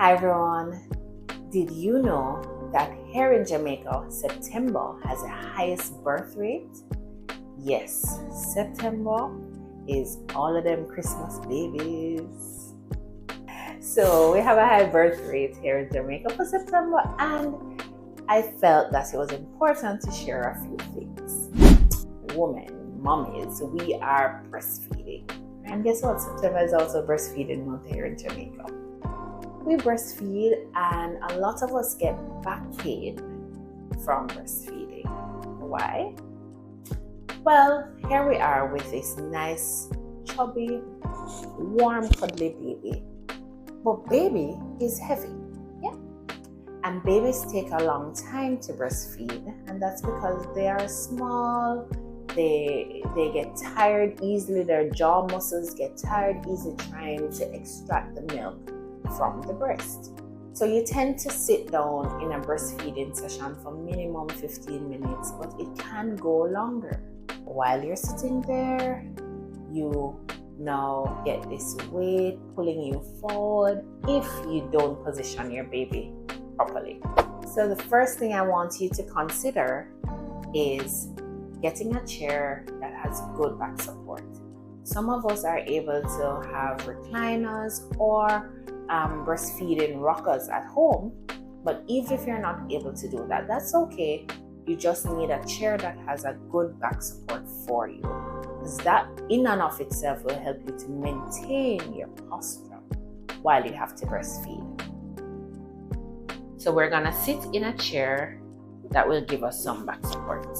Hi everyone, did you know that here in Jamaica, September has the highest birth rate? Yes, September is all of them Christmas babies. So we have a high birth rate here in Jamaica for September, and I felt that it was important to share a few things. Women, mommies, we are breastfeeding. And guess what? September is also breastfeeding month here in Jamaica. We breastfeed, and a lot of us get back pain from breastfeeding. Why? Well, here we are with this nice, chubby, warm, cuddly baby. But baby is heavy, yeah? And babies take a long time to breastfeed, and that's because they are small, they get tired easily, their jaw muscles get tired easily trying to extract the milk from the breast. So you tend to sit down in a breastfeeding session for minimum 15 minutes, but it can go longer. While you're sitting there, you now get this weight pulling you forward if you don't position your baby properly. So the first thing I want you to consider is getting a chair that has good back support. Some of us are able to have recliners or breastfeeding rockers at home, but even if you're not able to do that, that's okay. You just need a chair that has a good back support for you, because that in and of itself will help you to maintain your posture while you have to breastfeed. So we're gonna sit in a chair that will give us some back support.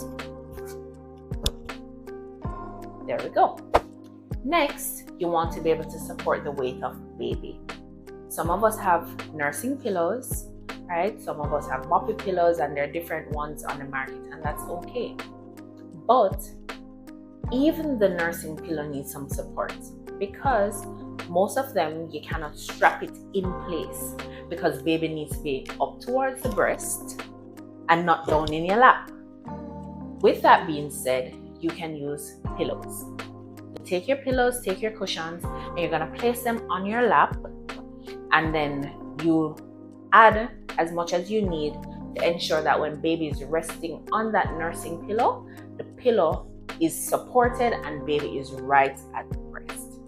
There we go. Next, you want to be able to support the weight of the baby. Some of us have nursing pillows, right? Some of us have boppy pillows, and there are different ones on the market, and that's okay. But even the nursing pillow needs some support, because most of them you cannot strap it in place, because baby needs to be up towards the breast and not down in your lap. With that being said, you can use pillows. Take your pillows, take your cushions, and you're gonna place them on your lap, and then you add as much as you need to ensure that when baby is resting on that nursing pillow, the pillow is supported and baby is right at the breast.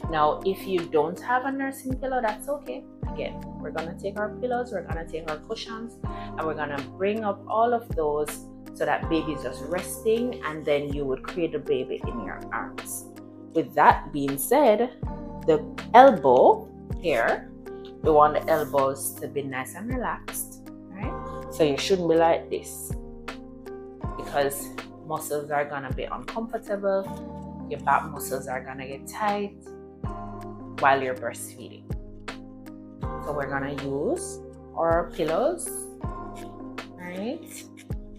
Now, if you don't have a nursing pillow, that's okay. Again, we're gonna take our pillows, we're gonna take our cushions, and we're gonna bring up all of those so that baby is just resting, and then you would create a baby in your arms. With that being said, the elbow here, we want the elbows to be nice and relaxed, right? So you shouldn't be like this, because muscles are gonna be uncomfortable, your back muscles are gonna get tight while you're breastfeeding. So we're gonna use our pillows, right,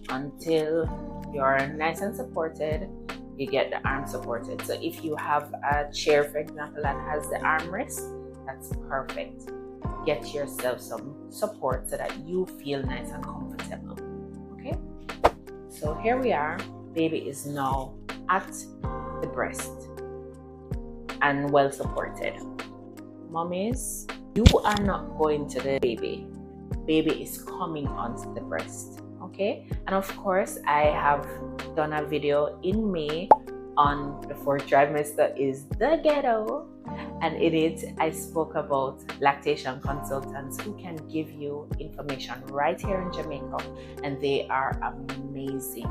until you're nice and supported. You get the arm supported. So if you have a chair, for example, that has the armrest, that's perfect. Get yourself some support so that you feel nice and comfortable. Okay? So here we are. Baby is now at the breast and well supported. Mommies, you are not going to the baby. Baby is coming onto the breast. Okay? And of course, I have done a video in May on the 4th trimester is the ghetto, and in it I spoke about lactation consultants who can give you information right here in Jamaica, and they are amazing.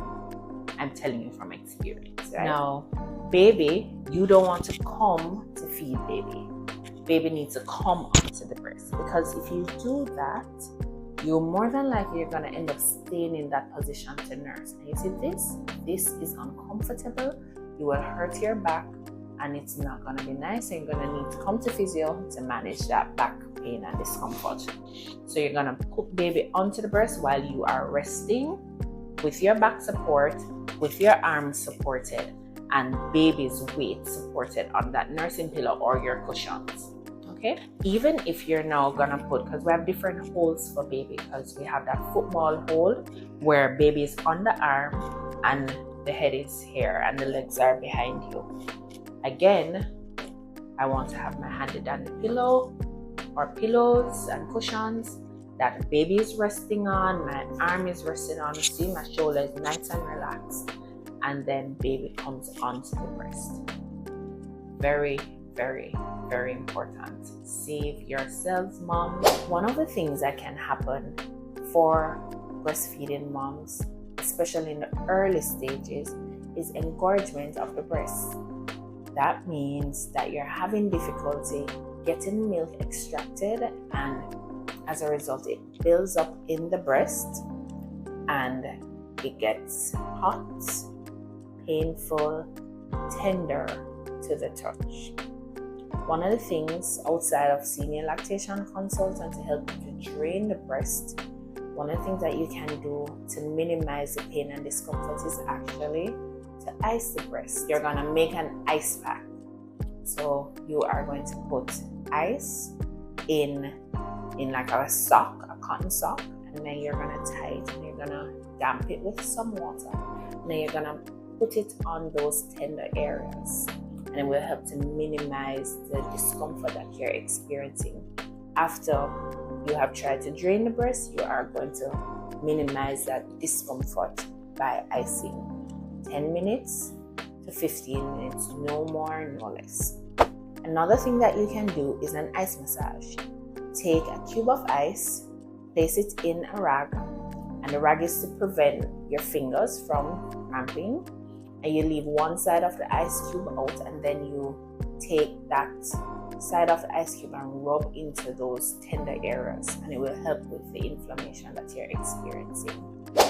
I'm telling you from experience, right? Now, baby, you don't want to come to feed baby. Baby needs to come onto the breast, because if you do that, you're more than likely you're going to end up staying in that position to nurse. And you see this is uncomfortable, you will hurt your back, and it's not going to be nice, and you're going to need to come to physio to manage that back pain and discomfort. So you're going to put baby onto the breast while you are resting with your back support, with your arms supported, and baby's weight supported on that nursing pillow or your cushions. Okay, even if you're now gonna put, because we have different holds for baby, because we have that football hold where baby is on the arm and the head is here and the legs are behind you. Again, I want to have my hand on the pillow or pillows and cushions that the baby is resting on, my arm is resting on, see my shoulder is nice and relaxed, and then baby comes onto the breast. Very, very, very important. Save yourselves, moms. One of the things that can happen for breastfeeding moms, especially in the early stages, is engorgement of the breast. That means that you're having difficulty getting milk extracted, and as a result it builds up in the breast and it gets hot, painful, tender to the touch. One of the things outside of seeing a lactation consultant to help you to drain the breast, one of the things that you can do to minimize the pain and discomfort is actually to ice the breast. You're gonna make an ice pack. So you are going to put ice in like a sock, a cotton sock, and then you're gonna tie it and you're gonna damp it with some water. And then you're gonna put it on those tender areas, and it will help to minimize the discomfort that you're experiencing. After you have tried to drain the breast, you are going to minimize that discomfort by icing. 10 minutes to 15 minutes, no more, no less. Another thing that you can do is an ice massage. Take a cube of ice, place it in a rag, and the rag is to prevent your fingers from cramping, and you leave one side of the ice cube out, and then you take that side of the ice cube and rub into those tender areas, and it will help with the inflammation that you're experiencing.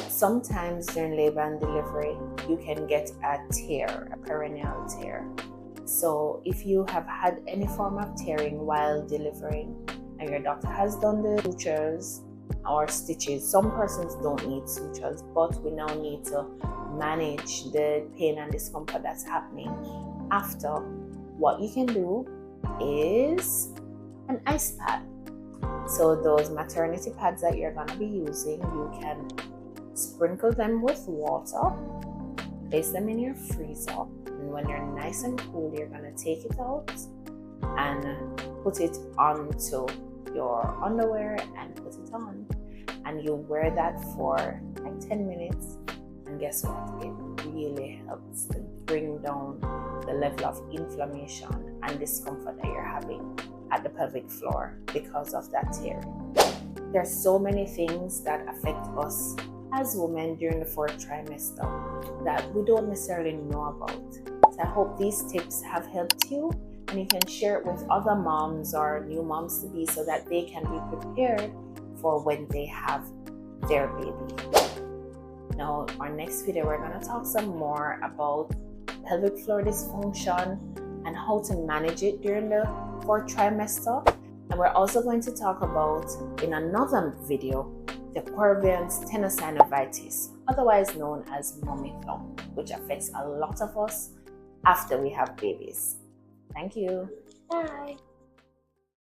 Sometimes during labor and delivery, you can get a tear, a perineal tear. So if you have had any form of tearing while delivering and your doctor has done the sutures or stitches, some persons don't need sutures, but we now need to manage the pain and discomfort that's happening after. What you can do is an ice pad. So those maternity pads that you're going to be using, you can sprinkle them with water, place them in your freezer, and when they're nice and cool, you're going to take it out and put it onto your underwear and put it on, and you wear that for like 10 minutes, and guess what, it really helps to bring down the level of inflammation and discomfort that you're having at the pelvic floor because of that tearing. There's so many things that affect us as women during the 4th trimester that we don't necessarily know about. So I hope these tips have helped you, and you can share it with other moms or new moms to be so that they can be prepared for when they have their baby. Now, our next video, we're going to talk some more about pelvic floor dysfunction and how to manage it during the 4th trimester. And we're also going to talk about, in another video, the Pervian's tenosynovitis, otherwise known as mommy thumb, which affects a lot of us after we have babies. Thank you. Bye.